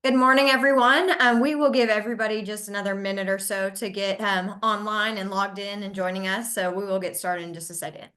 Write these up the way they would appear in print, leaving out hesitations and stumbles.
Good morning, everyone. We will give everybody just another minute or so to get online and logged in and joining us. So we will get started in just a second.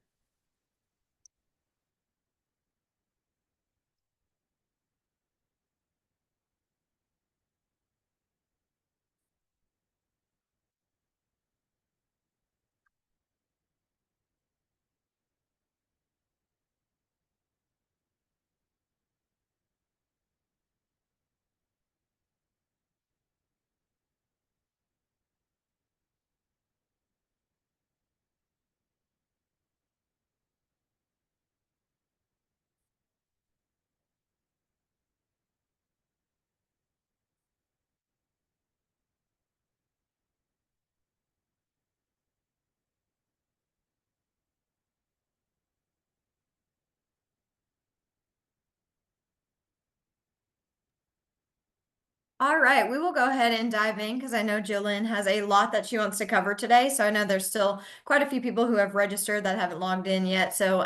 All right, we will go ahead and dive in because I know Jillian has a lot that she wants to cover today. So I know there's still quite a few people who have registered that haven't logged in yet. So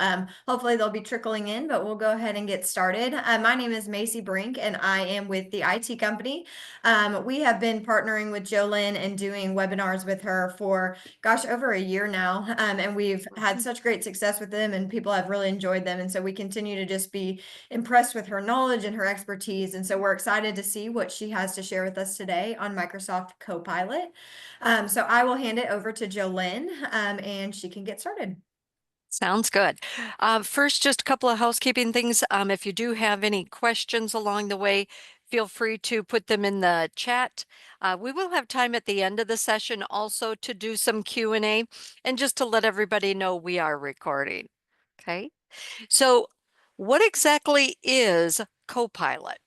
hopefully they'll be trickling in, but we'll go ahead and get started. My name is Macy Brink and I am with the IT company. We have been partnering with Jolyn and doing webinars with her for, gosh, over a year now. And we've had such great success with them and people have really enjoyed them. And so we continue to just be impressed with her knowledge and her expertise. And so we're excited to see what she has to share with us today on Microsoft Copilot. So I will hand it over to Jolyn and she can get started. Sounds good. First, just a couple of housekeeping things. If you do have any questions along the way, feel free to put them in the chat. We will have time at the end of the session also to do some Q&A, and just to let everybody know we are recording. Okay, so what exactly is Copilot?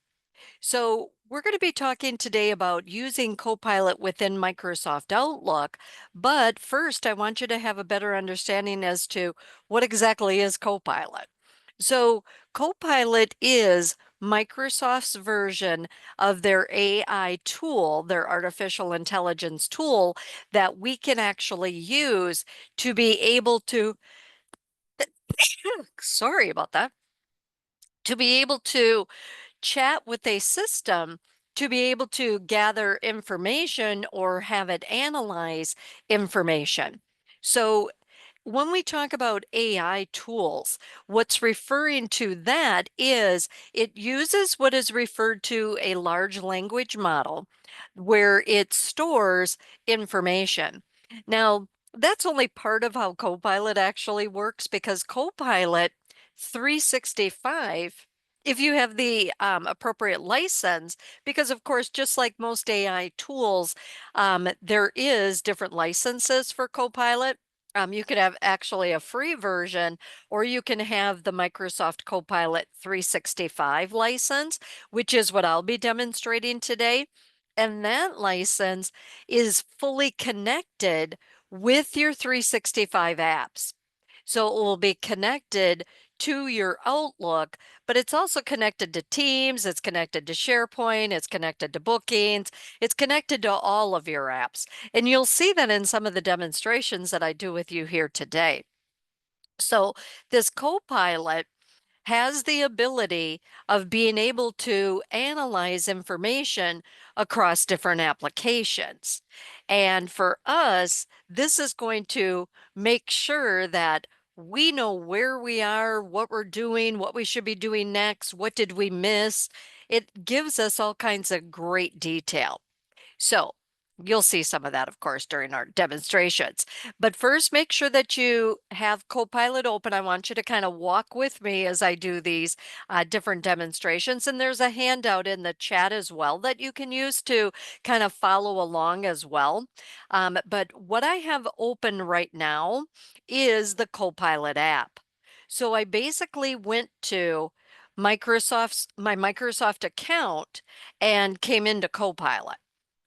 So we're going to be talking today about using Copilot within Microsoft Outlook. But first, I want you to have a better understanding as to what exactly is Copilot. So Copilot is Microsoft's version of their AI tool, their artificial intelligence tool that we can actually use to be able to, sorry about that, to be able to chat with a system to be able to gather information or have it analyze information. So when we talk about AI tools, what's referring to that is it uses what is referred to a large language model where it stores information. Now, that's only part of how Copilot actually works because Copilot 365, if you have the appropriate license, because of course, just like most AI tools, there is different licenses for Copilot. You could have actually a free version, or you can have the Microsoft Copilot 365 license, which is what I'll be demonstrating today. And that license is fully connected with your 365 apps. So it will be connected to your Outlook, but it's also connected to Teams, it's connected to SharePoint, it's connected to Bookings, it's connected to all of your apps. And you'll see that in some of the demonstrations that I do with you here today. So this Copilot has the ability of being able to analyze information across different applications. And for us, this is going to make sure that we know where we are, what we're doing, what we should be doing next, what did we miss. It gives us all kinds of great detail. So you'll see some of that, of course, during our demonstrations. But first, make sure that you have Copilot open. I want you to kind of walk with me as I do these different demonstrations. And there's a handout in the chat as well that you can use to kind of follow along as well. But what I have open right now is the Copilot app. So I basically went to my Microsoft account and came into Copilot.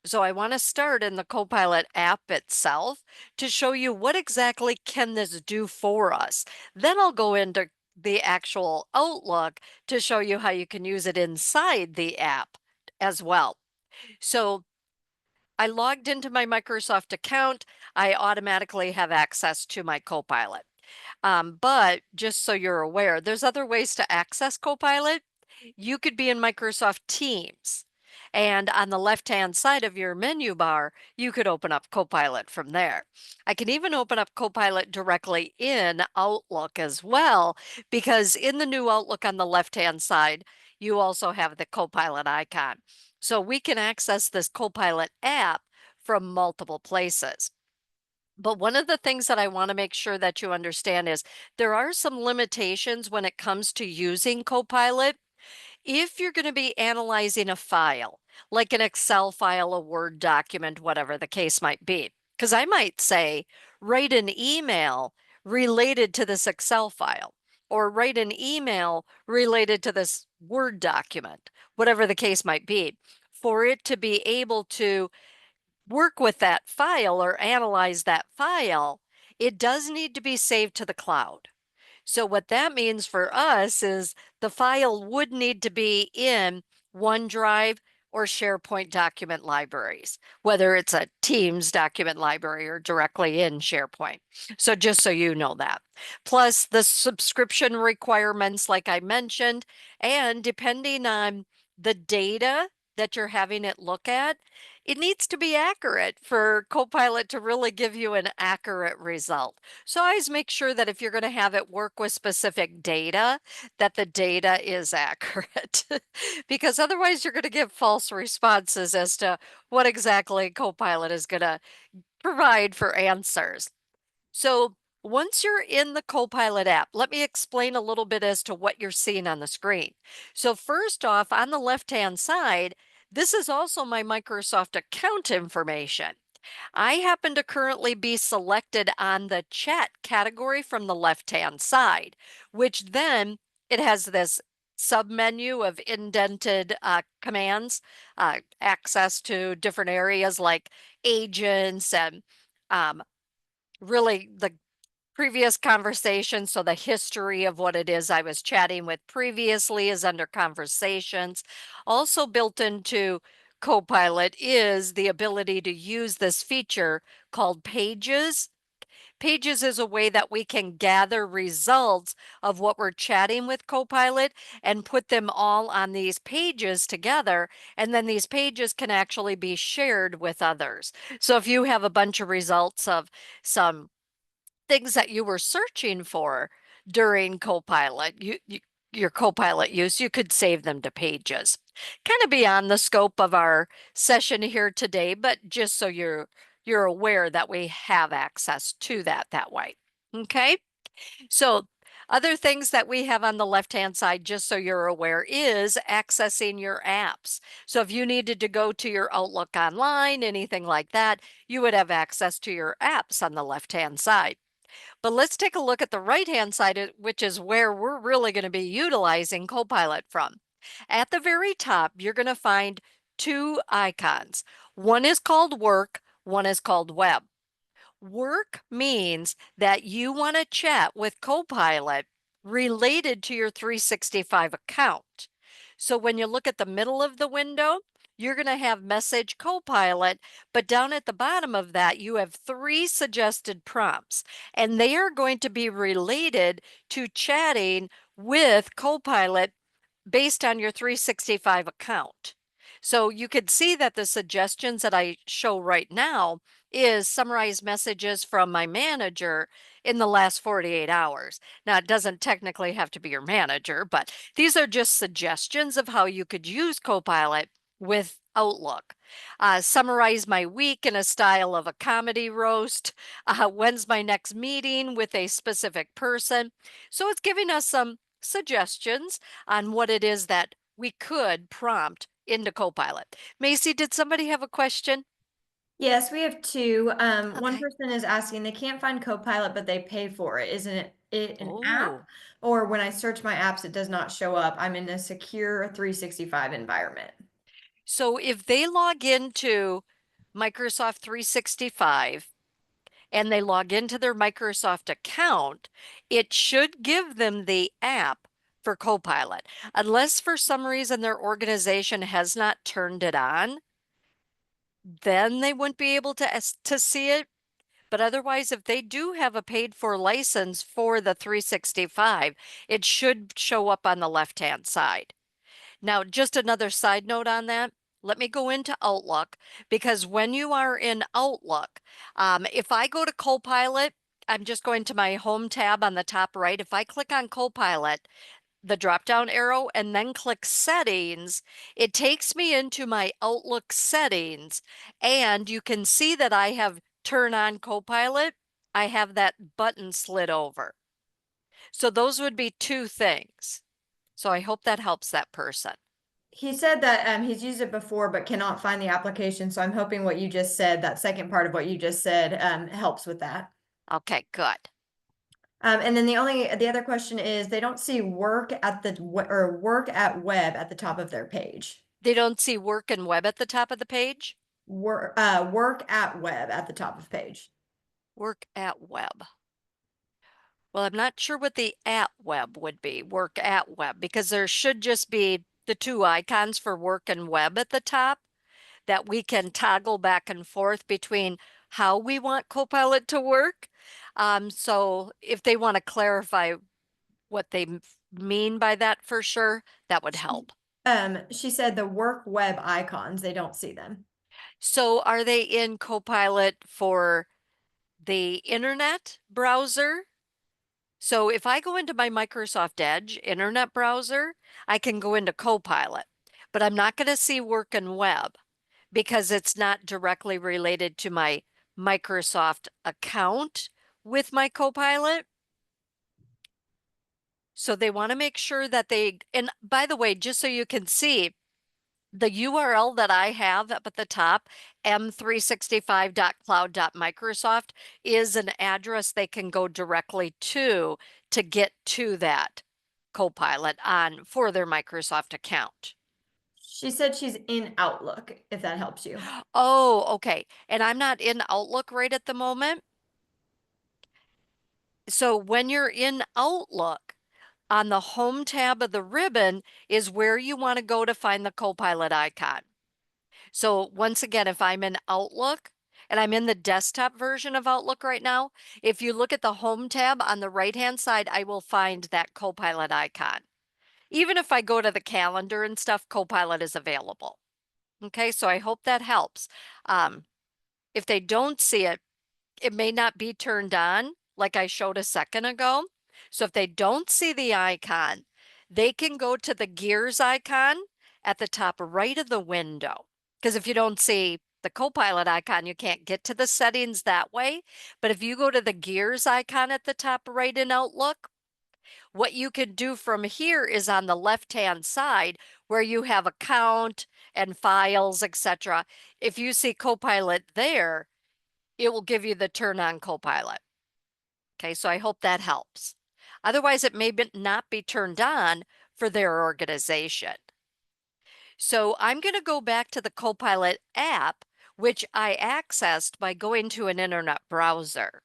So I want to start in the Copilot app itself to show you what exactly can this do for us. Then I'll go into the actual Outlook to show you how you can use it inside the app as well. So I logged into my Microsoft account. I automatically have access to my Copilot. But just so you're aware, there's other ways to access Copilot. You could be in Microsoft Teams. And on the left-hand side of your menu bar, you could open up Copilot from there. I can even open up Copilot directly in Outlook as well, because in the new Outlook on the left-hand side, you also have the Copilot icon. So we can access this Copilot app from multiple places. But one of the things that I want to make sure that you understand is there are some limitations when it comes to using Copilot. If you're going to be analyzing a file, like an Excel file, a Word document, whatever the case might be, because I might say, write an email related to this Excel file, or write an email related to this Word document, whatever the case might be, for it to be able to work with that file or analyze that file, it does need to be saved to the cloud. So what that means for us is the file would need to be in OneDrive or SharePoint document libraries, whether it's a Teams document library or directly in SharePoint. So just so you know that. Plus the subscription requirements, like I mentioned, and depending on the data that you're having it look at, it needs to be accurate for Copilot to really give you an accurate result. So always make sure that if you're going to have it work with specific data, that the data is accurate, because otherwise you're going to get false responses as to what exactly Copilot is going to provide for answers. So once you're in the Copilot app, let me explain a little bit as to what you're seeing on the screen. So first off, on the left-hand side, this is also my Microsoft account information. I happen to currently be selected on the chat category from the left-hand side, which then it has this submenu of indented commands, access to different areas like agents and really the previous conversation. So the history of what it is I was chatting with previously is under conversations. Also built into Copilot is the ability to use this feature called Pages. Pages is a way that we can gather results of what we're chatting with Copilot and put them all on these pages together. And then these pages can actually be shared with others. So if you have a bunch of results of some things that you were searching for during Copilot, your Copilot use, you could save them to pages. Kind of beyond the scope of our session here today, but just so you're aware that we have access to that way. Okay, so other things that we have on the left-hand side, just so you're aware, is accessing your apps. So if you needed to go to your Outlook online, anything like that, you would have access to your apps on the left-hand side. But let's take a look at the right-hand side, which is where we're really going to be utilizing Copilot from. At the very top, you're going to find two icons. One is called Work, one is called Web. Work means that you want to chat with Copilot related to your 365 account. So when you look at the middle of the window, you're going to have Message Copilot, but down at the bottom of that, you have three suggested prompts, and they are going to be related to chatting with Copilot based on your 365 account. So you could see that the suggestions that I show right now is summarize messages from my manager in the last 48 hours. Now, it doesn't technically have to be your manager, but these are just suggestions of how you could use Copilot with Outlook. Summarize my week in a style of a comedy roast. When's my next meeting with a specific person? So it's giving us some suggestions on what it is that we could prompt into Copilot. Macy, did somebody have a question? Yes, we have two. One Okay. person is asking, they can't find Copilot, but they pay for it. Isn't it an app? Oh, Or when I search my apps, it does not show up. I'm in a secure 365 environment. so if they log into Microsoft 365 and they log into their Microsoft account, it should give them the app for Copilot. Unless for some reason their organization has not turned it on, then they wouldn't be able to see it. But otherwise, if they do have a paid for license for the 365, it should show up on the left-hand side. Now, just another side note on that. Let me go into Outlook because when you are in Outlook, if I go to Copilot, I'm just going to my home tab on the top right. If I click on Copilot, the drop down arrow, and then click settings, it takes me into my Outlook settings. And you can see that I have turn on Copilot. I have that button slid over. So those would be two things. So I hope that helps that person. He said that he's used it before but cannot find the application. So I'm hoping what you just said, that second part of what you just said, helps with that. Okay, good. And then the other question is they don't see work at or work at web at the top of their page. They don't see work and web at the top of the page. Work at web at the top of page. Work at web. Well, I'm not sure what the at web would be, work at web, because there should just be the two icons for work and web at the top that we can toggle back and forth between how we want Copilot to work. So if they want to clarify what they mean by that for sure, that would help. She said the work web icons, they don't see them. So are they in Copilot for the internet browser? So if I go into my Microsoft Edge internet browser, I can go into Copilot, but I'm not going to see work and web because it's not directly related to my Microsoft account with my Copilot. So they want to make sure that and by the way, just so you can see, the URL that I have up at the top, m365.cloud.microsoft, is an address they can go directly to get to that Copilot on for their Microsoft account. She said she's in Outlook, if that helps you. Oh, okay. And I'm not in Outlook right at the moment. So when you're in Outlook, on the home tab of the ribbon is where you want to go to find the Copilot icon. So once again, if I'm in Outlook and I'm in the desktop version of Outlook right now, if you look at the home tab on the right-hand side, I will find that Copilot icon. Even if I go to the calendar and stuff, Copilot is available. Okay, so I hope that helps. If they don't see it, it may not be turned on like I showed a second ago. So if they don't see the icon, they can go to the gears icon at the top right of the window. Because if you don't see the Copilot icon, you can't get to the settings that way. But if you go to the gears icon at the top right in Outlook, what you can do from here is on the left-hand side where you have account and files, etc. If you see Copilot there, it will give you the turn on Copilot. Okay, so I hope that helps. Otherwise, it may not be turned on for their organization. So I'm going to go back to the Copilot app, which I accessed by going to an internet browser.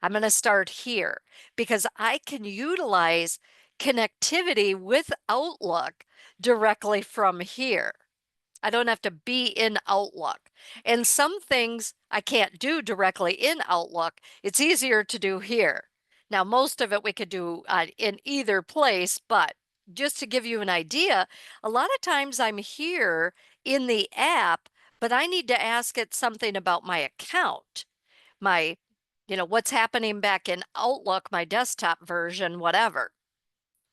I'm going to start here because I can utilize connectivity with Outlook directly from here. I don't have to be in Outlook. And some things I can't do directly in Outlook. It's easier to do here. Now, most of it we could do in either place, but just to give you an idea, a lot of times I'm here in the app, but I need to ask it something about my account, my, what's happening back in Outlook, my desktop version, whatever.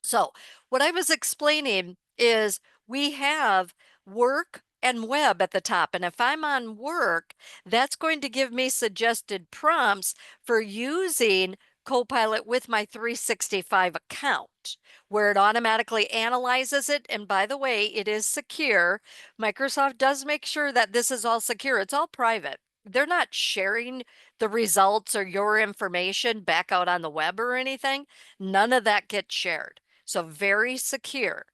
So, what I was explaining is we have work and web at the top. And if I'm on work, that's going to give me suggested prompts for using Copilot with my 365 account, where it automatically analyzes it. And by the way, it is secure. Microsoft does make sure that this is all secure, it's all private. They're not sharing the results or your information back out on the web or anything. None of that gets shared. So very secure.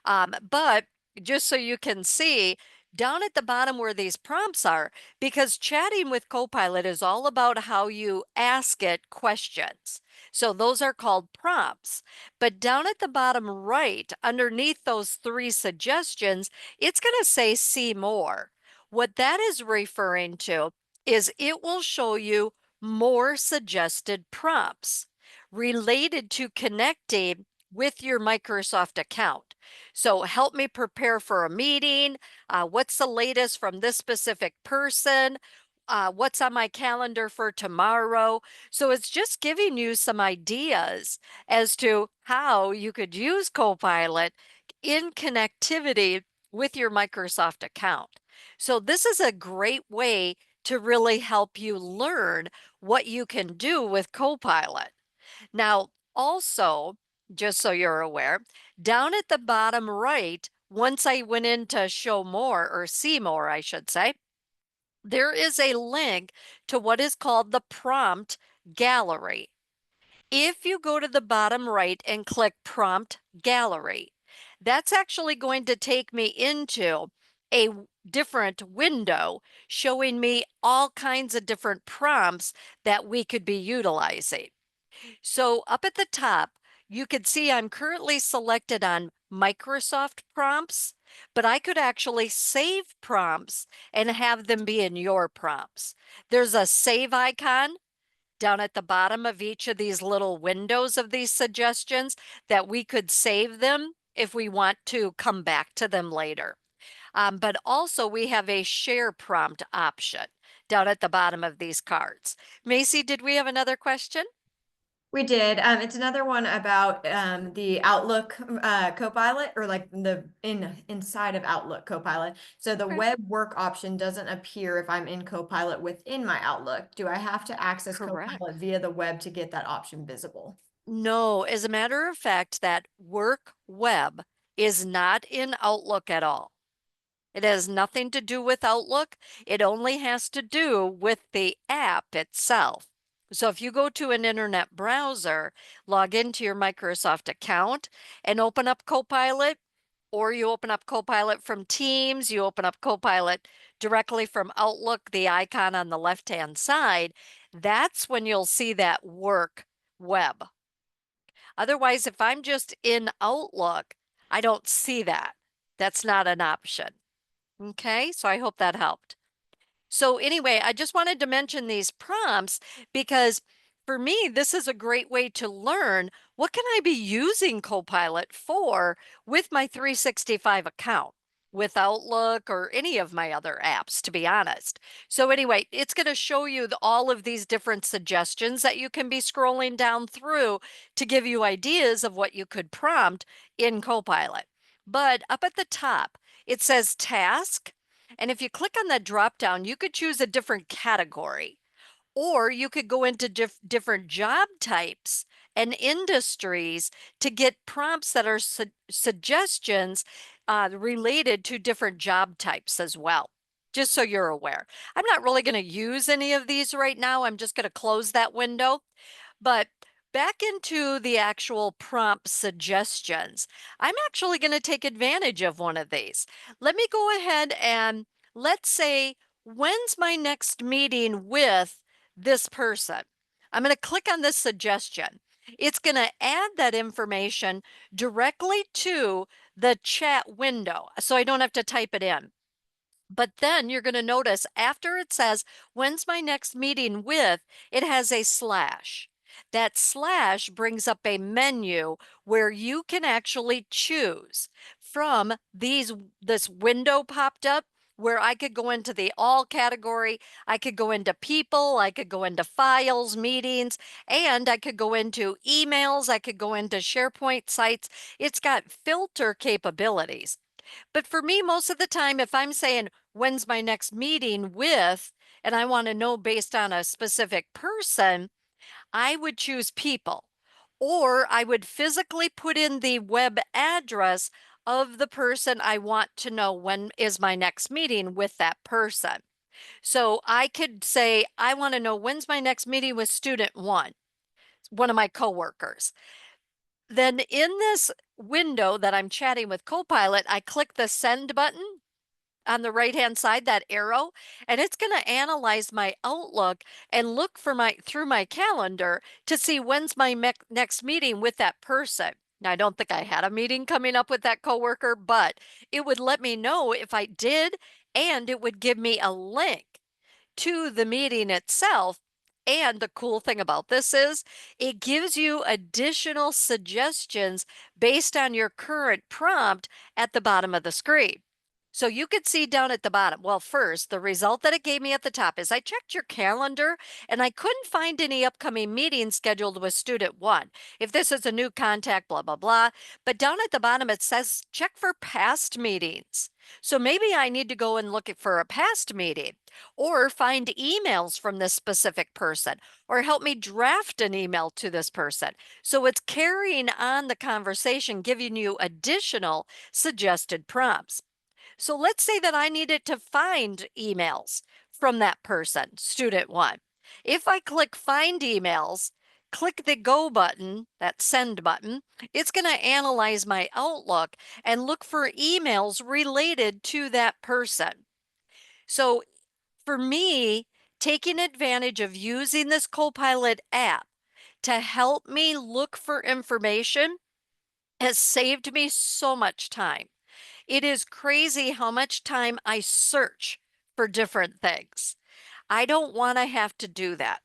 But just so you can see, down at the bottom where these prompts are, because chatting with Copilot is all about how you ask it questions. So those are called prompts. But down at the bottom right, underneath those three suggestions, it's going to say see more. What that is referring to is it will show you more suggested prompts related to connecting with your Microsoft account. So help me prepare for a meeting. What's the latest from this specific person? What's on my calendar for tomorrow? So it's just giving you some ideas as to how you could use Copilot in connectivity with your Microsoft account. So this is a great way to really help you learn what you can do with Copilot. Now, also, just so you're aware, down at the bottom right, once I went in to show more or see more, I should say, there is a link to what is called the prompt gallery. If you go to the bottom right and click prompt gallery, that's actually going to take me into a different window showing me all kinds of different prompts that we could be utilizing. So up at the top, you can see I'm currently selected on Microsoft prompts, but I could actually save prompts and have them be in your prompts. There's a save icon down at the bottom of each of these little windows of these suggestions that we could save them if we want to come back to them later. But also we have a share prompt option down at the bottom of these cards. Macy, did we have another question? We did. It's another one about the Outlook Copilot, or like the inside of Outlook Copilot. So the Okay. web work option doesn't appear if I'm in Copilot within my Outlook. Do I have to access Copilot Correct. via the web to get that option visible? No, as a matter of fact, that work web is not in Outlook at all. It has nothing to do with Outlook. It only has to do with the app itself. So if you go to an internet browser, log into your Microsoft account and open up Copilot, or you open up Copilot from Teams, you open up Copilot directly from Outlook, the icon on the left-hand side, that's when you'll see that work web. Otherwise, if I'm just in Outlook, I don't see that. That's not an option. Okay, so I hope that helped. So anyway, I just wanted to mention these prompts because for me, this is a great way to learn what can I be using Copilot for with my 365 account, with Outlook or any of my other apps, to be honest. So anyway, it's going to show you all of these different suggestions that you can be scrolling down through to give you ideas of what you could prompt in Copilot. But up at the top, it says task. And if you click on that drop down, you could choose a different category, or you could go into different job types and industries to get prompts that are suggestions related to different job types as well. Just so you're aware. I'm not really going to use any of these right now. I'm just going to close that window. But back into the actual prompt suggestions, I'm actually going to take advantage of one of these. Let me go ahead and let's say, when's my next meeting with this person? I'm going to click on this suggestion. It's going to add that information directly to the chat window so I don't have to type it in. But then you're going to notice after it says, when's my next meeting with, it has a slash. That slash brings up a menu where you can actually choose from this window popped up where I could go into the all category, I could go into people, I could go into files, meetings, and I could go into emails, I could go into SharePoint sites. It's got filter capabilities. But for me, most of the time, if I'm saying, when's my next meeting with, and I want to know based on a specific person, I would choose people. Or I would physically put in the web address of the person I want to know when is my next meeting with that person. So I could say, I want to know when's my next meeting with student one of my coworkers. Then in this window that I'm chatting with Copilot, I click the send button on the right hand side, that arrow, and it's going to analyze my Outlook and look for my through my calendar to see when's my next meeting with that person. Now, I don't think I had a meeting coming up with that coworker, but it would let me know if I did, and it would give me a link to the meeting itself And the cool thing about this is it gives you additional suggestions based on your current prompt at the bottom of the screen. So you could see down at the bottom. Well, first, the result that it gave me at the top is I checked your calendar and I couldn't find any upcoming meetings scheduled with student one. If this is a new contact, blah, blah, blah. But down at the bottom, it says check for past meetings. So maybe I need to go and look for a past meeting or find emails from this specific person or help me draft an email to this person. So it's carrying on the conversation, giving you additional suggested prompts. So let's say that I needed to find emails from that person, student one. If I click find emails, click the go button, that send button, it's going to analyze my Outlook and look for emails related to that person. So for me, taking advantage of using this Copilot app to help me look for information has saved me so much time. It is crazy how much time I search for different things. I don't want to have to do that.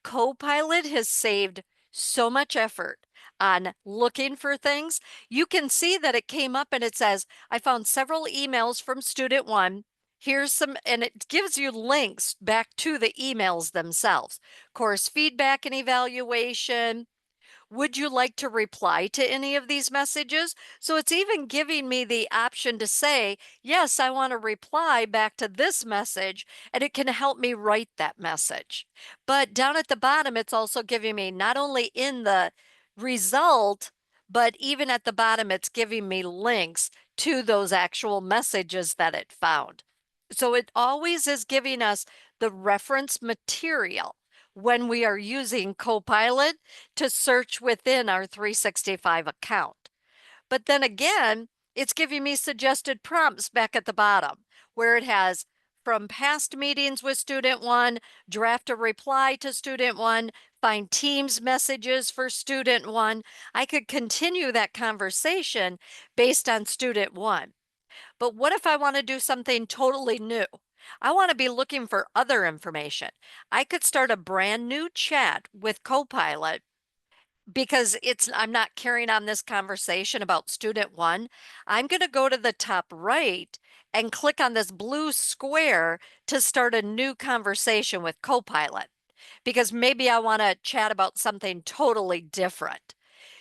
Copilot has saved so much effort on looking for things. You can see that it came up and it says, I found several emails from student one. Here's some, and it gives you links back to the emails themselves. Course feedback and evaluation, would you like to reply to any of these messages? So it's even giving me the option to say, yes, I want to reply back to this message, and it can help me write that message. But down at the bottom, it's also giving me not only in the result, but even at the bottom, it's giving me links to those actual messages that it found. So it always is giving us the reference material when we are using Copilot to search within our 365 account. But then again, it's giving me suggested prompts back at the bottom where it has from past meetings with student one, draft a reply to student one, find Teams messages for student one. I could continue that conversation based on student one. But what if I want to do something totally new? I want to be looking for other information. I could start a brand new chat with Copilot because I'm not carrying on this conversation about student one. I'm going to go to the top right and click on this blue square to start a new conversation with Copilot because maybe I want to chat about something totally different.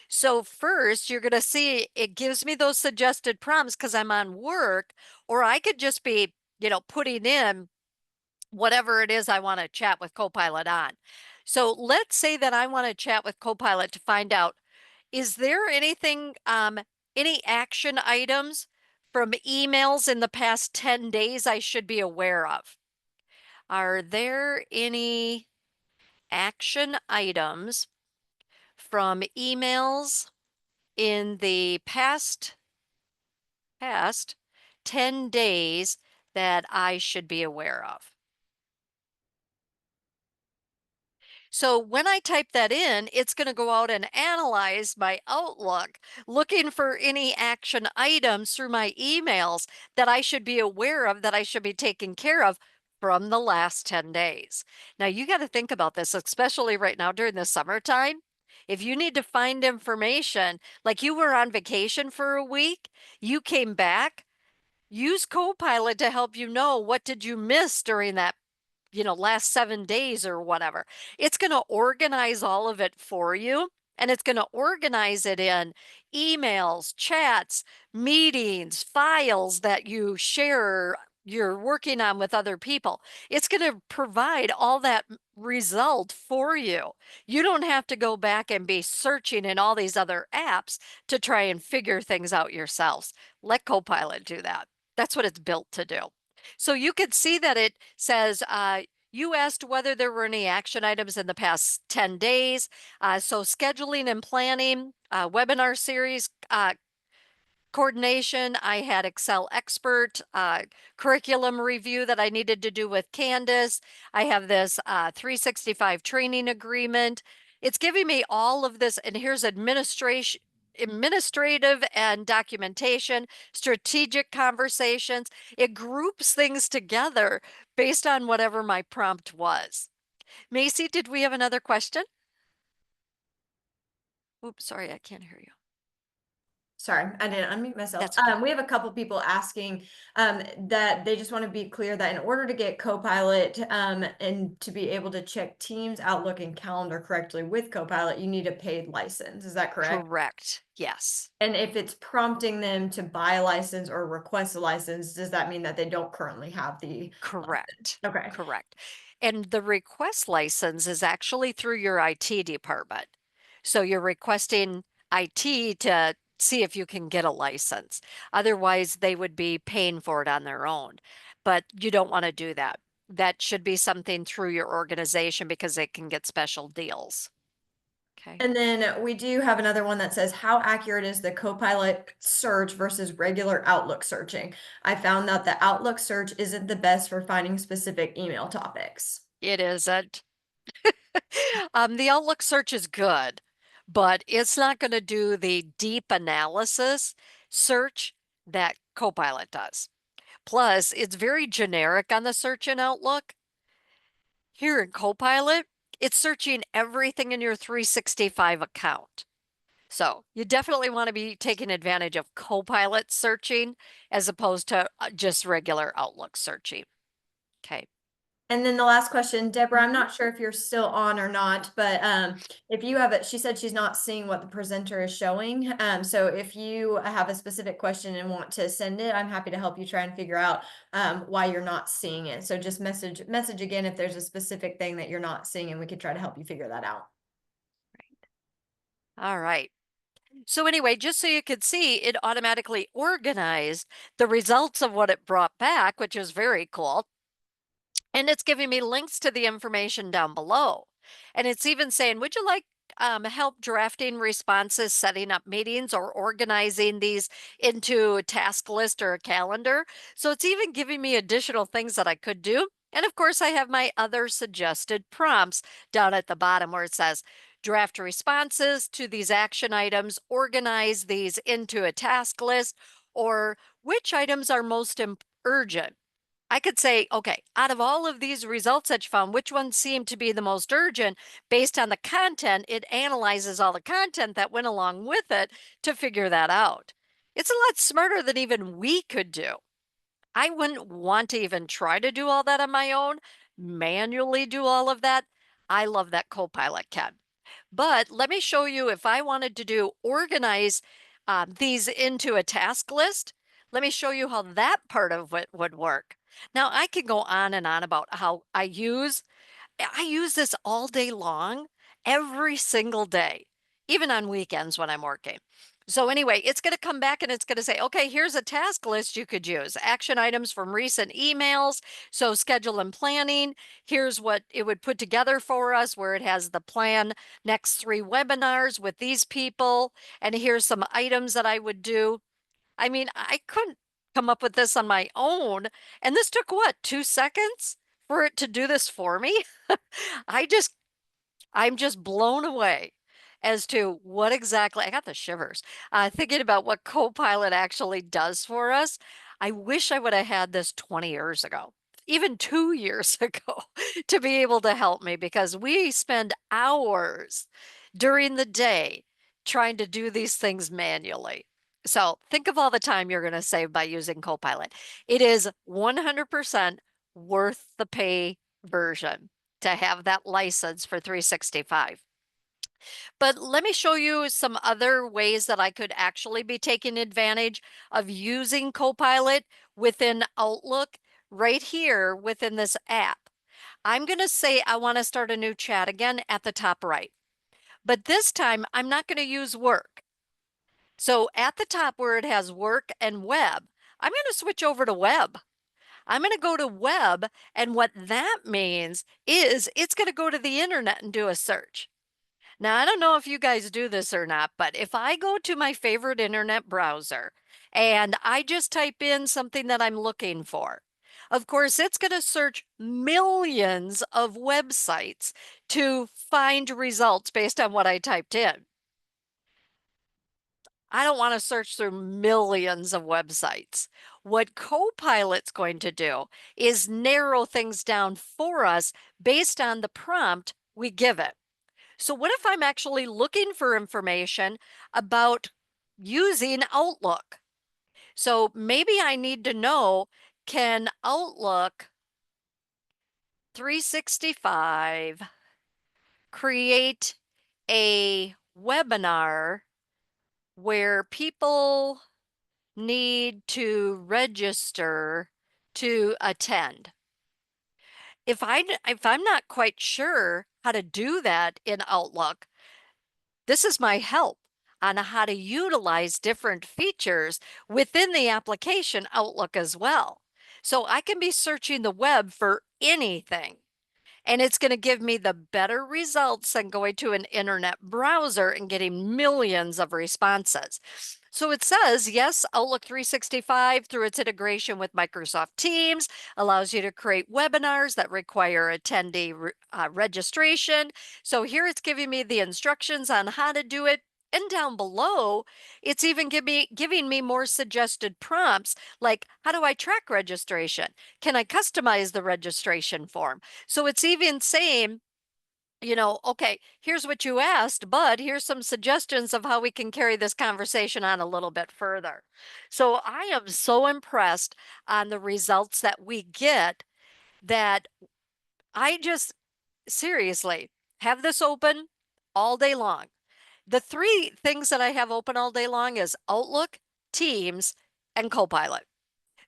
So first, you're going to see it gives me those suggested prompts because I'm on work, or I could just be, putting in whatever it is I want to chat with Copilot on. So let's say that I want to chat with Copilot to find out, is there anything, any action items from emails in the past 10 days I should be aware of? Are there any action items from emails in the past 10 days that I should be aware of? So when I type that in, it's going to go out and analyze my Outlook, looking for any action items through my emails that I should be aware of, that I should be taking care of from the last 10 days. Now, you got to think about this, especially right now during the summertime. If you need to find information, like you were on vacation for a week, you came back, use Copilot to help you know what did you miss during that last 7 days or whatever. It's going to organize all of it for you. And it's going to organize it in emails, chats, meetings, files that you share, you're working on with other people. It's going to provide all that result for you. You don't have to go back and be searching in all these other apps to try and figure things out yourselves. Let Copilot do that. That's what it's built to do. So you could see that it says, you asked whether there were any action items in the past 10 days. So scheduling and planning, webinar series, coordination. I had Excel expert, curriculum review that I needed to do with Candace. I have this 365 training agreement. It's giving me all of this, and here's administrative and documentation, strategic conversations. It groups things together based on whatever my prompt was. Macy, did we have another question? Oops, sorry, I can't hear you. Sorry, I didn't unmute myself. That's okay. We have a couple people asking that they just want to be clear that in order to get Copilot and to be able to check Teams, Outlook, and Calendar correctly with Copilot, you need a paid license. Is that correct? Correct. Yes. And if it's prompting them to buy a license or request a license, does that mean that they don't currently have the license? Correct. Okay. Correct. And the request license is actually through your IT department. So you're requesting IT to see if you can get a license. Otherwise, they would be paying for it on their own. But you don't want to do that. That should be something through your organization because they can get special deals. Okay. And then we do have another one that says, how accurate is the Copilot search versus regular Outlook searching? I found that the Outlook search isn't the best for finding specific email topics. It isn't. The Outlook search is good, but it's not going to do the deep analysis search that Copilot does. Plus, it's very generic on the search in Outlook. Here in Copilot, it's searching everything in your 365 account. So you definitely want to be taking advantage of Copilot searching as opposed to just regular Outlook searching. Okay. And then the last question, Deborah, I'm Mhm. not sure if you're still on or not, but if you have it, she said she's not seeing what the presenter is showing. So if you have a specific question and want to send it, I'm happy to help you try and figure out why you're not seeing it. So just message again if there's a specific thing that you're not seeing, and we could try to help you figure that out. All right. So anyway, just so you could see, it automatically organized the results of what it brought back, which is very cool. And it's giving me links to the information down below. And it's even saying, would you like help drafting responses, setting up meetings, or organizing these into a task list or a calendar? So it's even giving me additional things that I could do. And of course, I have my other suggested prompts down at the bottom where it says, draft responses to these action items, organize these into a task list, or which items are most urgent. I could say, okay, out of all of these results that you found, which ones seem to be the most urgent based on the content? It analyzes all the content that went along with it to figure that out. It's a lot smarter than even we could do. I wouldn't want to even try to do all that on my own, manually do all of that. I love that Copilot can. But let me show you if I wanted to do organize these into a task list. Let me show you how that part of it would work. Now I can go on and on about how I use this all day long, every single day, even on weekends when I'm working. So anyway, it's going to come back and it's going to say, okay, here's a task list you could use. Action items from recent emails. So schedule and planning. Here's what it would put together for us, where it has the plan, next 3 webinars with these people. And here's some items that I would do. I mean, I couldn't come up with this on my own. And this took what, 2 seconds for it to do this for me? I just I'm just blown away as to what exactly I got the shivers thinking about what Copilot actually does for us. I wish I would have had this 20 years ago, even 2 years ago, to be able to help me because we spend hours during the day trying to do these things manually. So think of all the time you're going to save by using Copilot. It is 100% worth the pay version to have that license for 365. But let me show you some other ways that I could actually be taking advantage of using Copilot within Outlook right here within this app. I'm going to say I want to start a new chat again at the top right, but this time I'm not going to use work. So at the top where it has work and web, I'm going to switch over to web. I'm going to go to web, and what that means is it's going to go to the internet and do a search. Now, I don't know if you guys do this or not, but if I go to my favorite internet browser and I just type in something that I'm looking for, of course, it's going to search millions of websites to find results based on what I typed in. I don't want to search through millions of websites. What Copilot's going to do is narrow things down for us based on the prompt we give it. So, what if I'm actually looking for information about using Outlook? So, maybe I need to know, can Outlook 365 create a webinar where people need to register to attend? If I'm not quite sure how to do that in Outlook, this is my help on how to utilize different features within the application Outlook as well. So I can be searching the web for anything, and it's going to give me the better results than going to an internet browser and getting millions of responses. So it says, yes, Outlook 365, through its integration with Microsoft Teams, allows you to create webinars that require attendee registration. So here it's giving me the instructions on how to do it. And down below, it's even giving me more suggested prompts, like, how do I track registration? Can I customize the registration form? So it's even saying, okay, here's what you asked, but here's some suggestions of how we can carry this conversation on a little bit further. So I am so impressed on the results that we get, that I just seriously have this open all day long. The three things that I have open all day long is Outlook, Teams, and Copilot,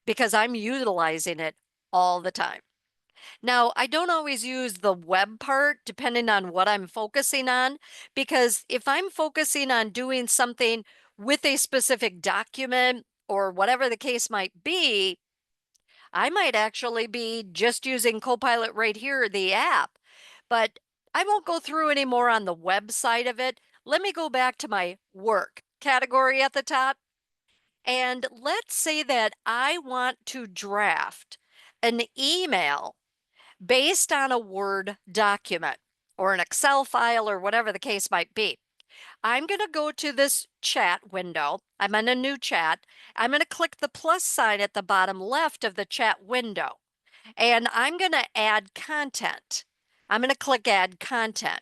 because I'm utilizing it all the time. Now, I don't always use the web part depending on what I'm focusing on, because if I'm focusing on doing something with a specific document or whatever the case might be, I might actually be just using Copilot right here, the app. But I won't go through any more on the web side of it. Let me go back to my work category at the top. And let's say that I want to draft an email based on a Word document or an Excel file or whatever the case might be. I'm going to go to this chat window. I'm in a new chat. I'm going to click the plus sign at the bottom left of the chat window, and I'm going to add content. I'm going to click add content,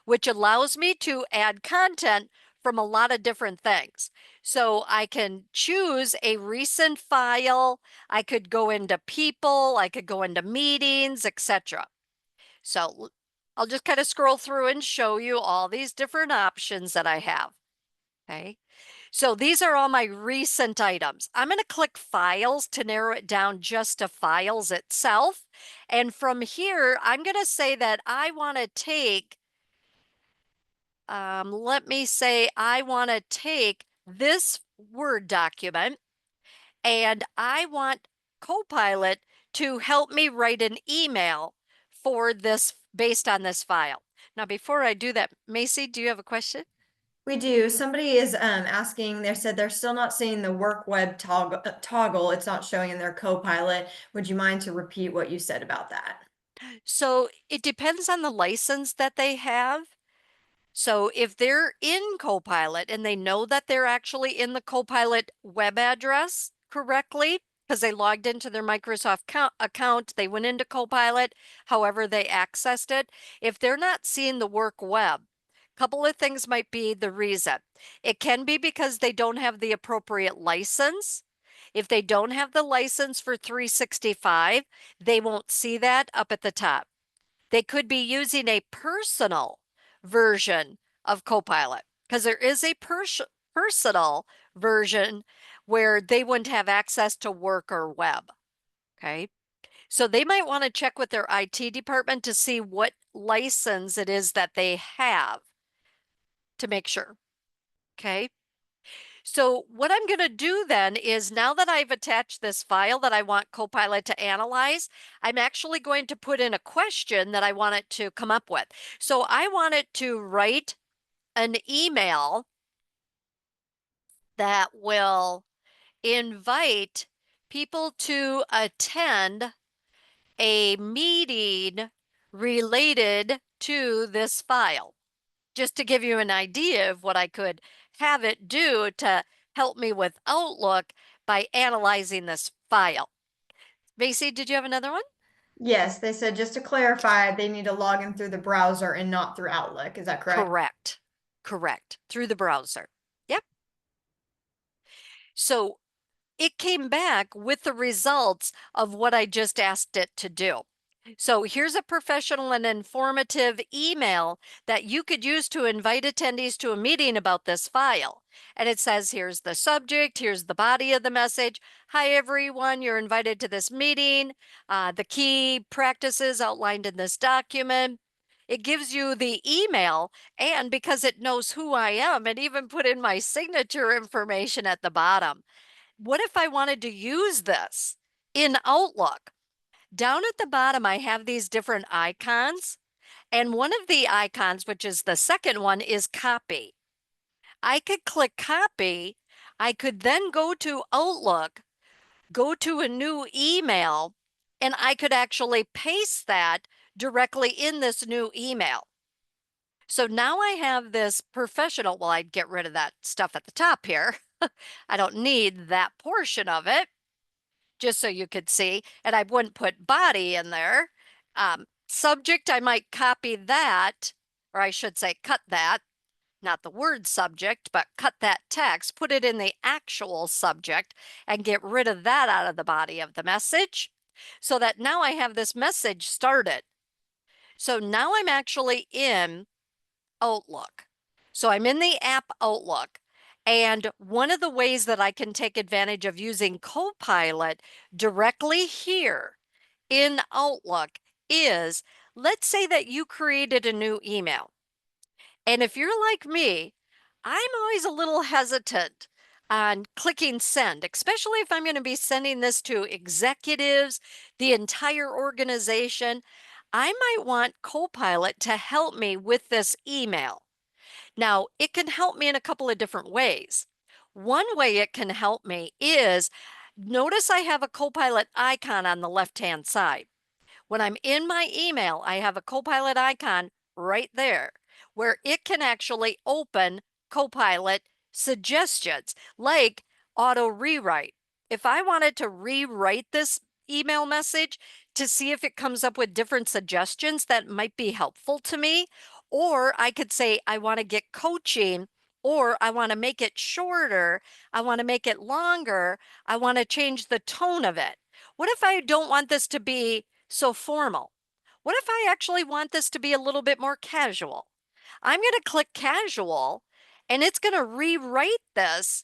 which allows me to add content from a lot of different things. So I can choose a recent file. I could go into people, I could go into meetings, etc. So I'll just kind of scroll through and show you all these different options that I have. Okay. So these are all my recent items. I'm going to click files to narrow it down just to files itself. And from here, I'm going to say that I want to take, let me say I want to take this Word document, and I want Copilot to help me write an email for this based on this file. Now, before I do that, Macy, do you have a question? We do. Somebody is asking, they said they're still not seeing the work web toggle. It's not showing in their Copilot. Would you mind to repeat what you said about that? So it depends on the license that they have. So if they're in Copilot and they know that they're actually in the Copilot web address correctly, because they logged into their Microsoft account, they went into Copilot, however they accessed it. If they're not seeing the work web, a couple of things might be the reason. It can be because they don't have the appropriate license. If they don't have the license for 365, they won't see that up at the top. They could be using a personal version of Copilot, because there is a personal version where they wouldn't have access to work or web. Okay. So they might want to check with their IT department to see what license it is that they have to make sure. Okay. So what I'm going to do then is, now that I've attached this file that I want Copilot to analyze, I'm actually going to put in a question that I want it to come up with. So I want it to write an email that will invite people to attend a meeting related to this file, just to give you an idea of what I could have it do to help me with Outlook. by analyzing this file. Macy, did you have another one? Yes, they said just to clarify, they need to log in through the browser and not through Outlook. Is that correct? Correct. Correct. Through the browser. Yep. So it came back with the results of what I just asked it to do. So here's a professional and informative email that you could use to invite attendees to a meeting about this file. And it says, here's the subject, here's the body of the message. Hi, everyone, you're invited to this meeting. The key practices outlined in this document. It gives you the email, and because it knows who I am, it even put in my signature information at the bottom. What if I wanted to use this in Outlook? Down at the bottom, I have these different icons. And one of the icons, which is the second one, is copy. I could click copy. I could then go to Outlook, go to a new email, and I could actually paste that directly in this new email. So now I have this professional. Well, I'd get rid of that stuff at the top here. I don't need that portion of it, just so you could see. And I wouldn't put body in there. Subject, I might copy that, or I should say cut that, not the word subject, but cut that text, put it in the actual subject, and get rid of that out of the body of the message so that now I have this message started. So now I'm actually in Outlook. So I'm in the app Outlook. And one of the ways that I can take advantage of using Copilot directly here in Outlook is, let's say that you created a new email. And if you're like me, I'm always a little hesitant on clicking send, especially if I'm going to be sending this to executives, the entire organization. I might want Copilot to help me with this email. Now, it can help me in a couple of different ways. One way it can help me is, notice I have a Copilot icon on the left-hand side. When I'm in my email, I have a Copilot icon right there where it can actually open Copilot suggestions like auto rewrite. If I wanted to rewrite this email message to see if it comes up with different suggestions that might be helpful to me, or I could say, I want to get coaching, or I want to make it shorter, I want to make it longer, I want to change the tone of it. What if I don't want this to be so formal? What if I actually want this to be a little bit more casual? I'm going to click casual, and it's going to rewrite this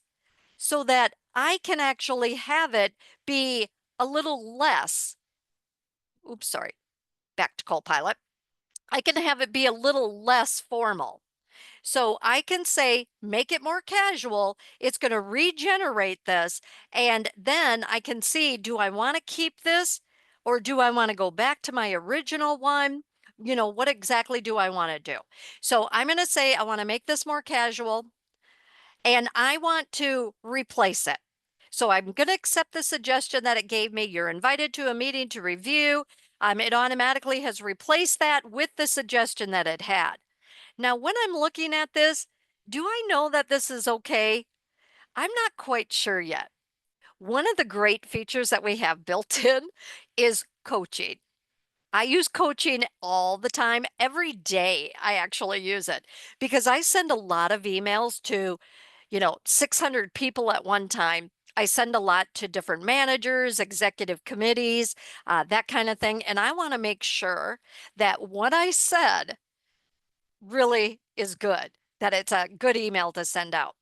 so that I can actually have it be a little less. Oops, sorry. Back to Copilot. I can have it be a little less formal. So I can say, make it more casual. It's going to regenerate this. And then I can see, do I want to keep this or do I want to go back to my original one? You know, what exactly do I want to do? So I'm going to say, I want to make this more casual and I want to replace it. So I'm going to accept the suggestion that it gave me. You're invited to a meeting to review. It automatically has replaced that with the suggestion that it had. Now, when I'm looking at this, do I know that this is okay? I'm not quite sure yet. One of the great features that we have built in is coaching. I use coaching all the time. Every day I actually use it because I send a lot of emails to, 600 people at one time. I send a lot to different managers, executive committees, that kind of thing. And I want to make sure that what I said really is good, that it's a good email to send out.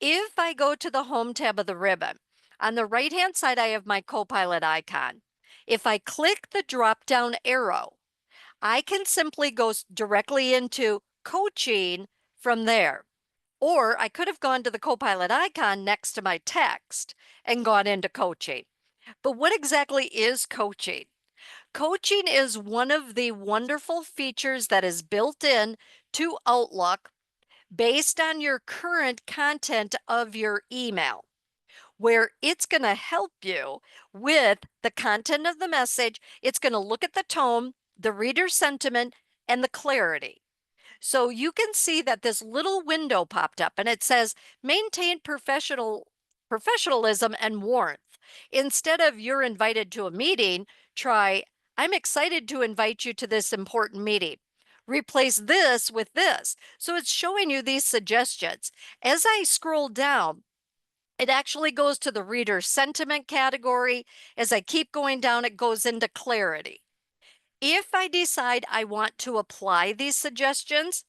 If I go to the home tab of the ribbon, on the right-hand side, I have my Copilot icon. If I click the drop-down arrow, I can simply go directly into coaching from there. Or I could have gone to the Copilot icon next to my text and gone into coaching. But what exactly is coaching? Coaching is one of the wonderful features that is built in to Outlook based on your current content of your email, where it's going to help you with the content of the message. It's going to look at the tone, the reader sentiment, and the clarity. So you can see that this little window popped up and it says maintain professional professionalism and warmth. Instead of you're invited to a meeting, try I'm excited to invite you to this important meeting. Replace this with this. So it's showing you these suggestions. As I scroll down, it actually goes to the reader sentiment category. As I keep going down, it goes into clarity. If I decide I want to apply these suggestions,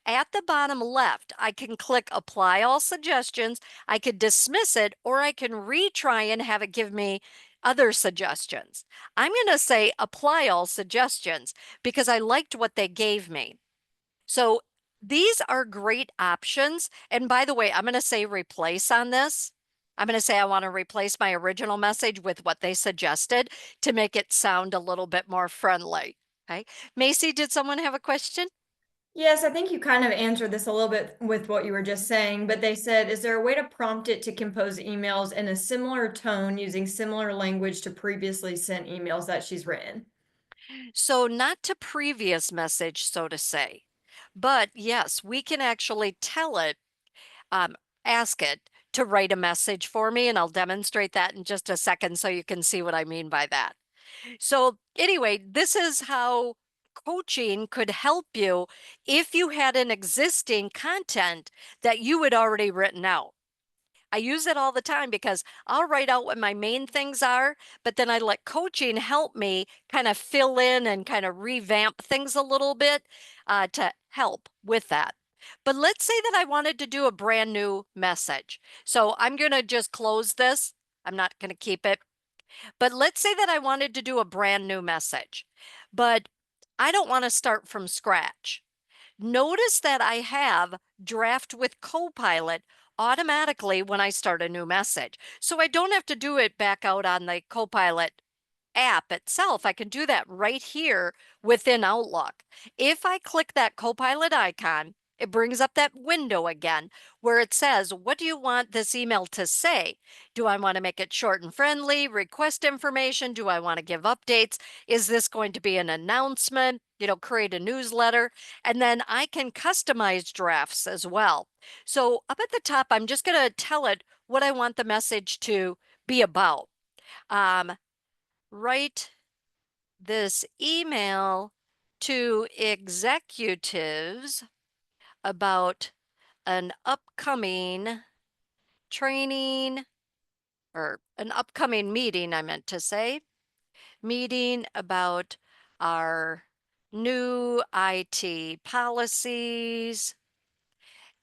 at the bottom left, I can click apply all suggestions. I could dismiss it, or I can retry and have it give me other suggestions. I'm going to say apply all suggestions because I liked what they gave me. So these are great options. And by the way, I'm going to say replace on this. I'm going to say I want to replace my original message with what they suggested to make it sound a little bit more friendly. Okay. Macy, did someone have a question? Yes, I think you kind of answered this a little bit with what you were just saying, but they said, is there a way to prompt it to compose emails in a similar tone using similar language to previously sent emails that she's written? So, not to previous message, so to say, but yes, we can actually tell it, um, ask it to write a message for me, and I'll demonstrate that in just a second so you can see what I mean by that. So, anyway, this is how coaching could help you if you had an existing content that you had already written out. I use it all the time because I'll write out what my main things are, but then I let coaching help me kind of fill in and kind of revamp things a little bit to help with that. But let's say that I wanted to do a brand new message. So I'm going to just close this. I'm not going to keep it. But let's say that I wanted to do a brand new message, but I don't want to start from scratch. Notice that I have draft with Copilot automatically when I start a new message. So I don't have to do it back out on the Copilot app itself. I can do that right here within Outlook. If I click that Copilot icon, it brings up that window again where it says, what do you want this email to say? Do I want to make it short and friendly? Request information? Do I want to give updates? Is this going to be an announcement? Create a newsletter. And then I can customize drafts as well. So up at the top, I'm just going to tell it what I want the message to be about. Um, Write this email to executives about an upcoming training or an upcoming meeting, I meant to say, meeting about our new IT policies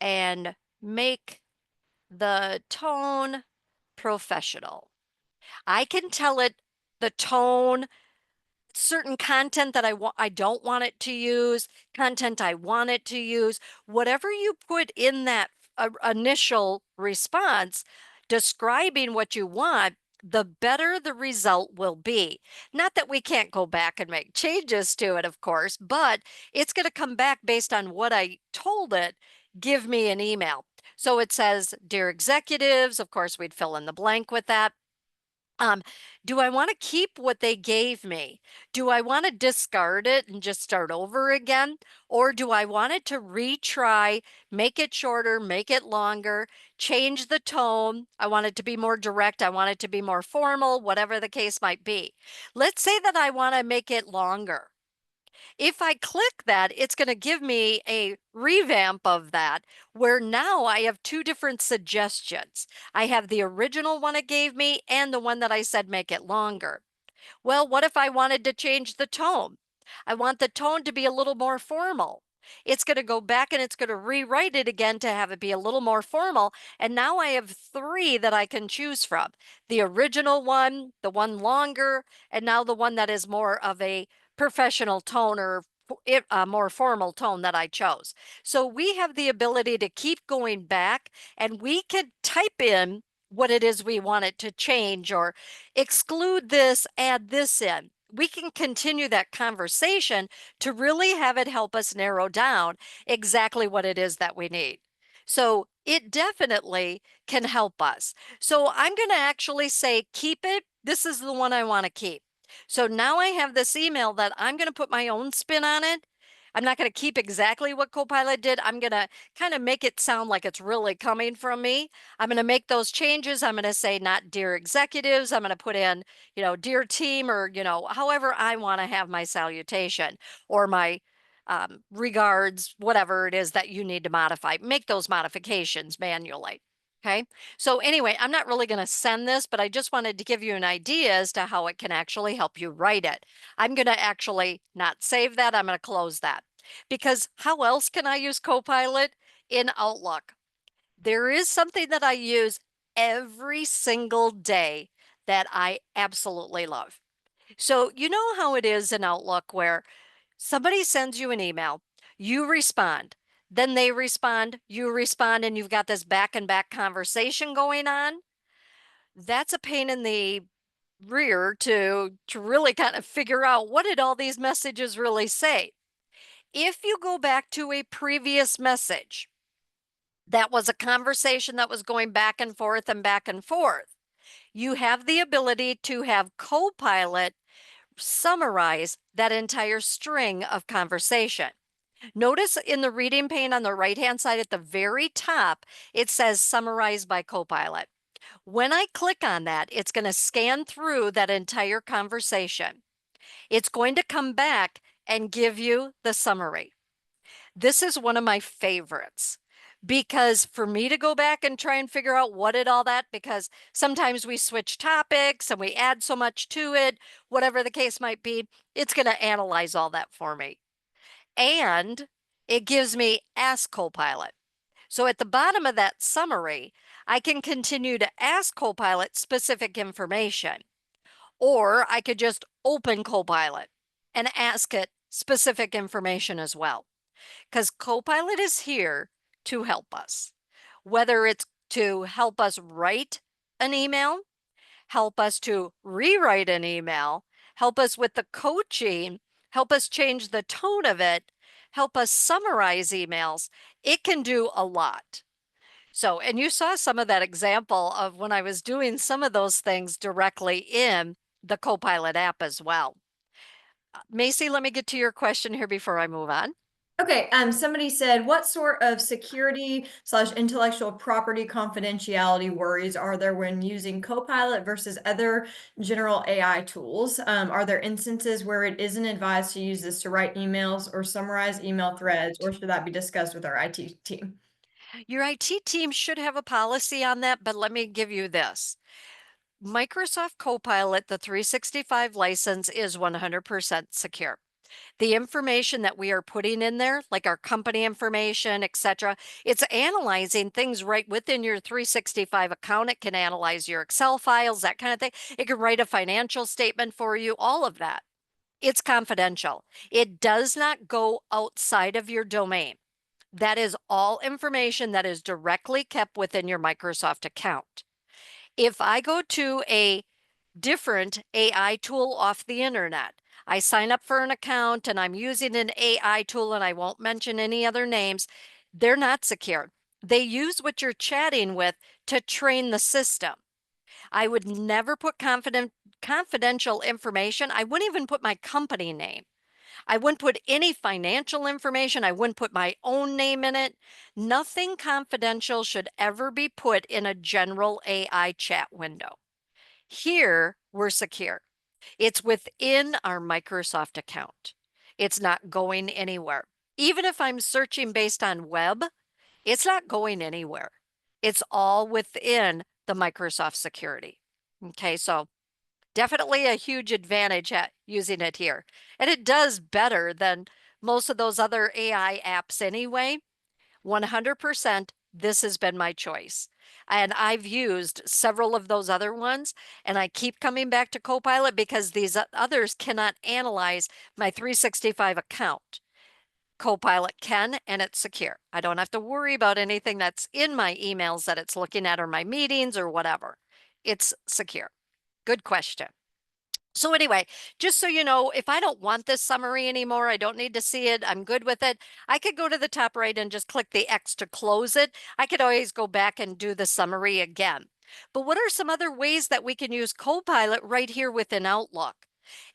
and make the tone professional. I can tell it the tone, certain content that I don't want it to use, content I want it to use, whatever you put in that initial response describing what you want, the better the result will be. Not that we can't go back and make changes to it, of course, but it's going to come back based on what I told it. Give me an email. So it says, Dear executives, of course, we'd fill in the blank with that. Um, do I want to keep what they gave me? Do I want to discard it and just start over again? Or do I want it to retry, make it shorter, make it longer, change the tone? I want it to be more direct. I want it to be more formal, whatever the case might be. Let's say that I want to make it longer. If I click that, it's going to give me a revamp of that where now I have two different suggestions. I have the original one it gave me and the one that I said make it longer. Well, what if I wanted to change the tone? I want the tone to be a little more formal. It's going to go back and it's going to rewrite it again to have it be a little more formal. And now I have three that I can choose from: the original one, the one longer, and now the one that is more of a professional tone or a more formal tone that I chose. So we have the ability to keep going back and we could type in what it is we want it to change or exclude this, add this in. We can continue that conversation to really have it help us narrow down exactly what it is that we need. So it definitely can help us. So I'm going to actually say, keep it. This is the one I want to keep. So now I have this email that I'm going to put my own spin on it. I'm not going to keep exactly what Copilot did. I'm going to kind of make it sound like it's really coming from me. I'm going to make those changes. I'm going to say not dear executives. I'm going to put in, dear team, or, however I want to have my salutation or my regards, whatever it is that you need to modify. Make those modifications manually. Okay. So anyway, I'm not really going to send this, but I just wanted to give you an idea as to how it can actually help you write it. I'm going to actually not save that. I'm going to close that because how else can I use Copilot in Outlook? There is something that I use every single day that I absolutely love. So, you know how it is in Outlook where somebody sends you an email, you respond, then they respond, you respond, and you've got this back and back conversation going on? That's a pain in the rear to really kind of figure out what did all these messages really say. If you go back to a previous message, that was a conversation that was going back and forth and back and forth. You have the ability to have Copilot summarize that entire string of conversation. Notice in the reading pane on the right-hand side at the very top, it says summarize by Copilot. When I click on that, it's going to scan through that entire conversation. It's going to come back and give you the summary. This is one of my favorites because for me to go back and try and figure out what did all that, because sometimes we switch topics and we add so much to it, whatever the case might be, it's going to analyze all that for me. And it gives me Ask Copilot. So at the bottom of that summary, I can continue to ask Copilot specific information, or I could just open Copilot and ask it specific information as well. Because Copilot is here to help us, whether it's to help us write an email, help us to rewrite an email, help us with the coaching, help us change the tone of it, help us summarize emails. It can do a lot. So, and you saw some of that example of when I was doing some of those things directly in the Copilot app as well. Macy, let me get to your question here before I move on. Okay, somebody said, what sort of security slash intellectual property confidentiality worries are there when using Copilot versus other general AI tools? Are there instances where it isn't advised to use this to write emails or summarize email threads, or should that be discussed with our IT team? Your IT team should have a policy on that, but let me give you this. Microsoft Copilot, the 365 license, is 100% secure. The information that we are putting in there, like our company information, etc., it's analyzing things right within your 365 account. It can analyze your Excel files, that kind of thing. It can write a financial statement for you, all of that. It's confidential. It does not go outside of your domain. That is all information that is directly kept within your Microsoft account. If I go to a different AI tool off the internet, I sign up for an account and I'm using an AI tool and I won't mention any other names, they're not secure. They use what you're chatting with to train the system. I would never put confidential information. I wouldn't even put my company name. I wouldn't put any financial information. I wouldn't put my own name in it. Nothing confidential should ever be put in a general AI chat window. Here, we're secure. It's within our Microsoft account. It's not going anywhere. Even if I'm searching based on web, it's not going anywhere. It's all within the Microsoft security. Okay, so definitely a huge advantage at using it here. And it does better than most of those other AI apps anyway. 100%, this has been my choice. And I've used several of those other ones, and I keep coming back to Copilot because these others cannot analyze my 365 account. Copilot can, and it's secure. I don't have to worry about anything that's in my emails that it's looking at or my meetings or whatever. It's secure. Good question. So anyway, just so you know, if I don't want this summary anymore, I don't need to see it, I'm good with it, I could go to the top right and just click the X to close it. I could always go back and do the summary again. But what are some other ways that we can use Copilot right here within Outlook?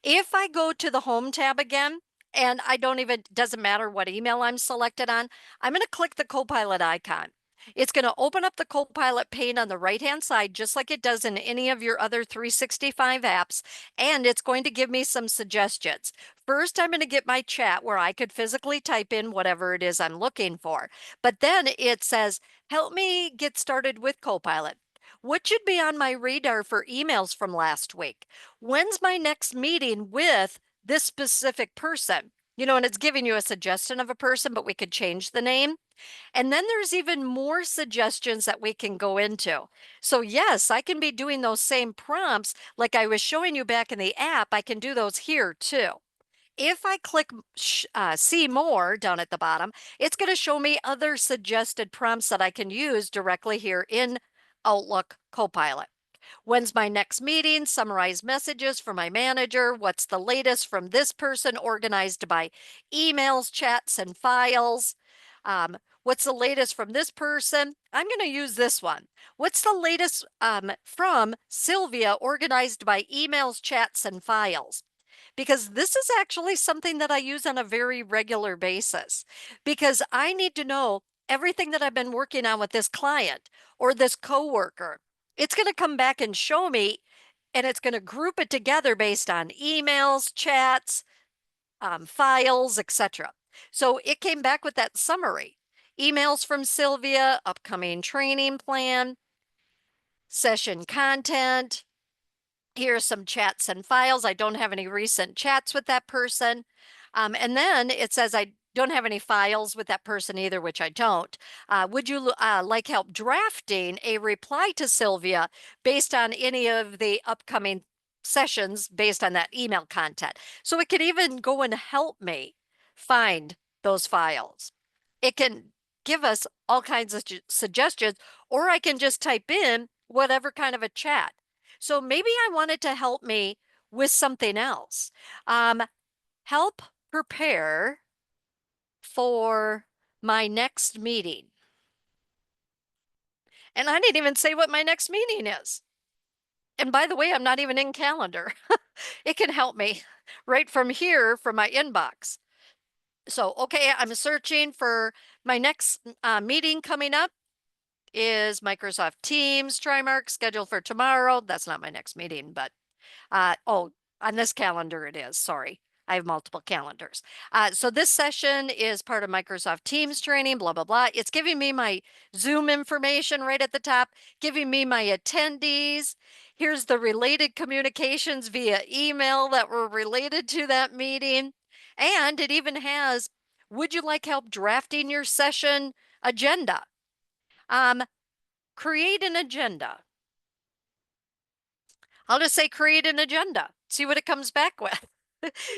If I go to the Home tab again and I don't even, doesn't matter what email I'm selected on. I'm going to click the Copilot icon. It's going to open up the Copilot pane on the right-hand side, just like it does in any of your other 365 apps, and it's going to give me some suggestions. First, I'm going to get my chat where I could physically type in whatever it is I'm looking for. But then it says, help me get started with Copilot. What should be on my radar for emails from last week? When's my next meeting with this specific person? You know, and it's giving you a suggestion of a person, but we could change the name. And then there's even more suggestions that we can go into. So yes, I can be doing those same prompts like I was showing you back in the app. I can do those here too. If I click see more down at the bottom, it's going to show me other suggested prompts that I can use directly here in Outlook Copilot. When's my next meeting? Summarize messages for my manager. What's the latest from this person organized by emails, chats, and files? What's the latest from this person? I'm going to use this one. What's the latest from Sylvia organized by emails, chats, and files? Because this is actually something that I use on a very regular basis because I need to know everything that I've been working on with this client or this coworker. It's going to come back and show me, and it's going to group it together based on emails, chats, files, etc. So it came back with that summary. Emails from Sylvia, upcoming training plan, session content, here's some chats and files. I don't have any recent chats with that person. And then it says I don't have any files with that person either, which I don't. Would you like help drafting a reply to Sylvia based on any of the upcoming sessions based on that email content? So it could even go and help me find those files. It can give us all kinds of suggestions, or I can just type in whatever kind of a chat. So maybe I wanted to help me with something else. Um, help prepare for my next meeting. And I didn't even say what my next meeting is. And by the way, I'm not even in calendar. It can help me right from here from my inbox. So, okay, I'm searching for my next meeting coming up is Microsoft Teams TriMark scheduled for tomorrow. That's not my next meeting, but oh, on this calendar it is, sorry. I have multiple calendars. So this session is part of Microsoft Teams training, blah, blah, blah. It's giving me my Zoom information right at the top, giving me my attendees. Here's the related communications via email that were related to that meeting. And it even has, would you like help drafting your session agenda? Create an agenda. I'll just say create an agenda, see what it comes back with.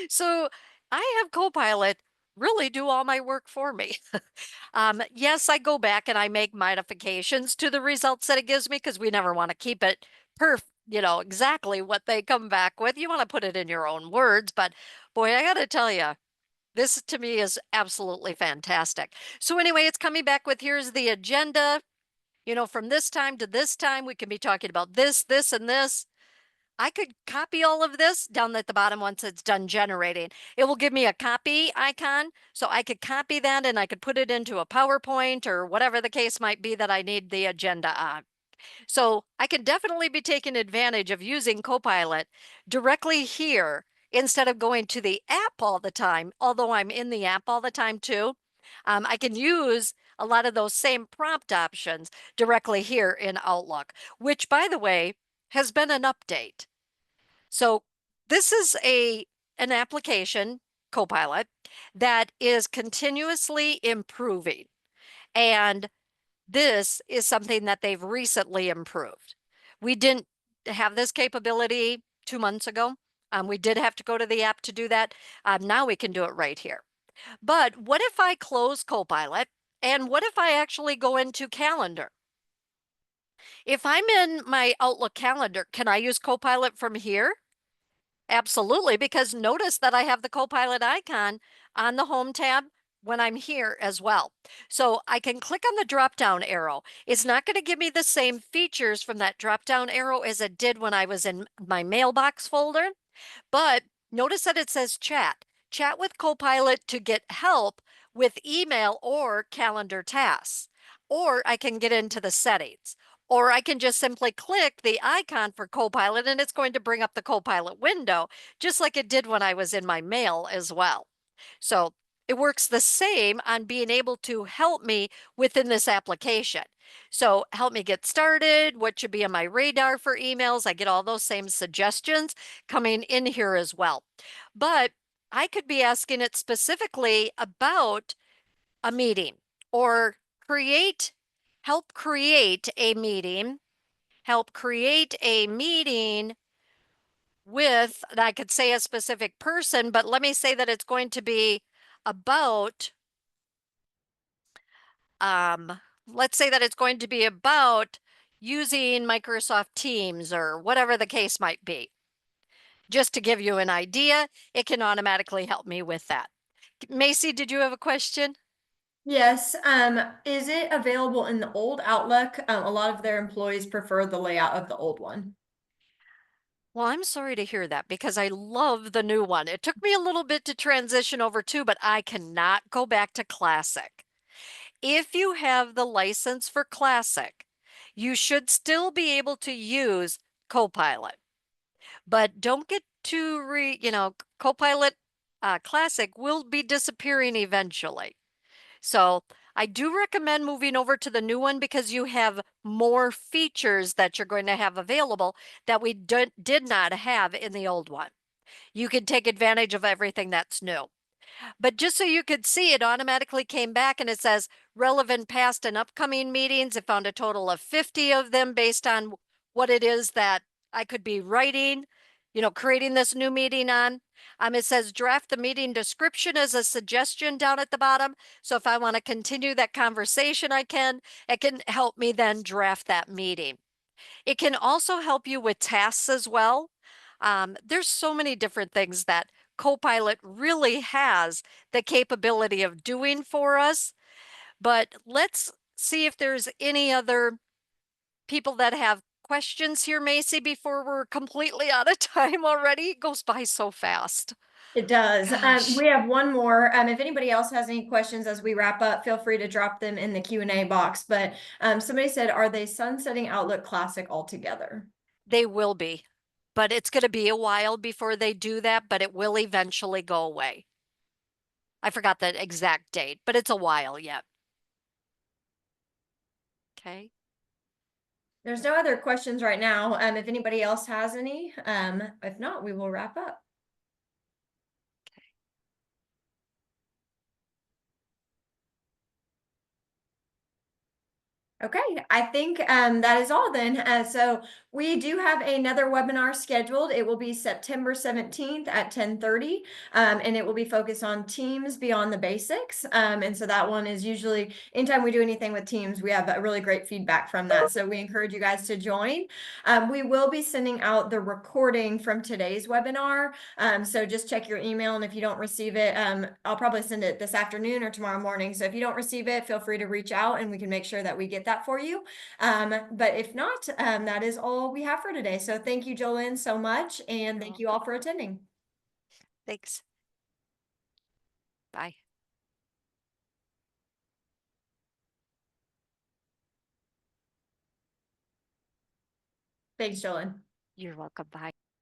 So I have Copilot really do all my work for me. Yes, I go back and I make modifications to the results that it gives me because we never want to keep it exactly what they come back with. You want to put it in your own words, but boy, I got to tell you, this to me is absolutely fantastic. So anyway, it's coming back with here's the agenda. From this time to this time, we can be talking about this, this, and this. I could copy all of this down at the bottom once it's done generating. It will give me a copy icon. So I could copy that and I could put it into a PowerPoint or whatever the case might be that I need the agenda on. So I can definitely be taking advantage of using Copilot directly here instead of going to the app all the time, although I'm in the app all the time too. I can use a lot of those same prompt options directly here in Outlook, which by the way, has been an update. So this is an application, Copilot, that is continuously improving. And this is something that they've recently improved. We didn't have this capability 2 months ago. We did have to go to the app to do that. Now we can do it right here. But what if I close Copilot? And what if I actually go into Calendar? If I'm in my Outlook calendar, can I use Copilot from here? Absolutely, because notice that I have the Copilot icon on the Home tab when I'm here as well. So I can click on the drop-down arrow. It's not going to give me the same features from that drop-down arrow as it did when I was in my mailbox folder, but notice that it says chat. chat with Copilot to get help with email or calendar tasks. Or I can get into the settings. Or I can just simply click the icon for Copilot and it's going to bring up the Copilot window, just like it did when I was in my mail as well. So it works the same on being able to help me within this application. So help me get started, what should be on my radar for emails. I get all those same suggestions coming in here as well. But I could be asking it specifically about a meeting or create, help create a meeting, help create a meeting with, and I could say a specific person, but let me say that it's going to be about, um, let's say that it's going to be about using Microsoft Teams or whatever the case might be. Just to give you an idea, it can automatically help me with that. Macy, did you have a question? Yes, is it available in the old Outlook? A lot of their employees prefer the layout of the old one. Well, I'm sorry to hear that because I love the new one. It took me a little bit to transition over to, but I cannot go back to Classic. If you have the license for Classic, you should still be able to use Copilot, but don't get too Copilot Classic will be disappearing eventually. So I do recommend moving over to the new one because you have more features that you're going to have available that we did not have in the old one. You can take advantage of everything that's new. But just so you could see, it automatically came back and it says relevant past and upcoming meetings. It found a total of 50 of them based on what it is that I could be writing, creating this new meeting on. It says draft the meeting description as a suggestion down at the bottom. So if I want to continue that conversation, I can. It can help me then draft that meeting. It can also help you with tasks as well. There's so many different things that Copilot really has the capability of doing for us. But let's see if there's any other people that have questions here, Macy, before we're completely out of time already. It goes by so fast. It does. Gosh, We have one more. If anybody else has any questions as we wrap up, feel free to drop them in the Q&A box. But somebody said, are they sunsetting Outlook Classic altogether? they will be. But it's going to be a while before they do that, but it will eventually go away. I forgot the exact date, but it's a while yet. Okay. There's no other questions right now. If anybody else has any, if not, we will wrap up. Okay, I think that is all then. So we do have another webinar scheduled. It will be September 17th at 10:30, and it will be focused on Teams Beyond the Basics. And so that one is usually, anytime we do anything with Teams, we have a really great feedback from that. So we encourage you guys to join. We will be sending out the recording from today's webinar. So just check your email, and if you don't receive it, I'll probably send it this afternoon or tomorrow morning. So if you don't receive it, feel free to reach out and we can make sure that we get that for you. But if not, that is all we have for today. So thank you, Jolene, so much, and You're thank you welcome. all for attending. Thanks. Bye. Thanks, Jolene. You're welcome. Bye.